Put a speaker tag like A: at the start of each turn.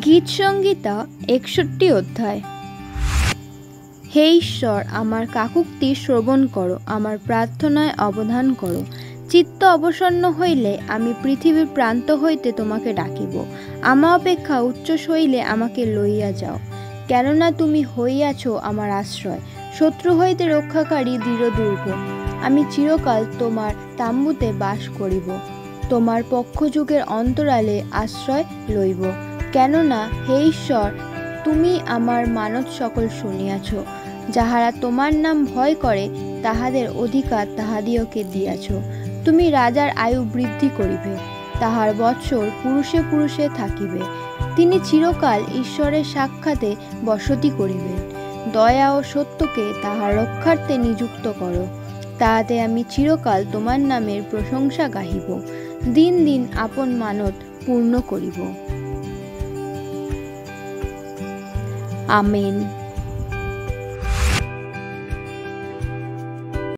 A: গীত সংহিতা 61 অধ্যায়। হে ঈশ্বর, আমার কাকুক্তি শ্রবণ করো, আমার প্রার্থনায় অবধান করো। চিত্ত অবসন্ন হইলে আমি পৃথিবীর প্রান্ত হইতে তোমাকে ডাকিব। আমা অপেক্ষা উচ্চ হইলে আমাকে লইয়া যাও, কেননা তুমি হইয়াছ আমার আশ্রয়, শত্রু হইতে রক্ষাকারী দৃঢ় দুর্গ। আমি চিরকাল তোমার তাম্বুতে বাস করিব, তোমার পক্ষযুগের অন্তরালে আশ্রয় লইব। কেননা হে ঈশ্বর, তুমি আমার মানত সকল শুনিয়াছ। যাহারা তোমার নাম ভয় করে তাহাদের অধিকার তাহাদিওকে দিয়াছ। তুমি রাজার আয়ু বৃদ্ধি করিবে, তাহার বৎসর পুরুষে পুরুষে থাকিবে। তিনি চিরকাল ঈশ্বরের সাক্ষাতে বসতি করিবেন। দয়া ও সত্যকে তাহার রক্ষার্থে নিযুক্ত করো, তাহাতে আমি চিরকাল তোমার নামের প্রশংসা গাহিব, দিন দিন আপন মানত পূর্ণ করিব। আমেন।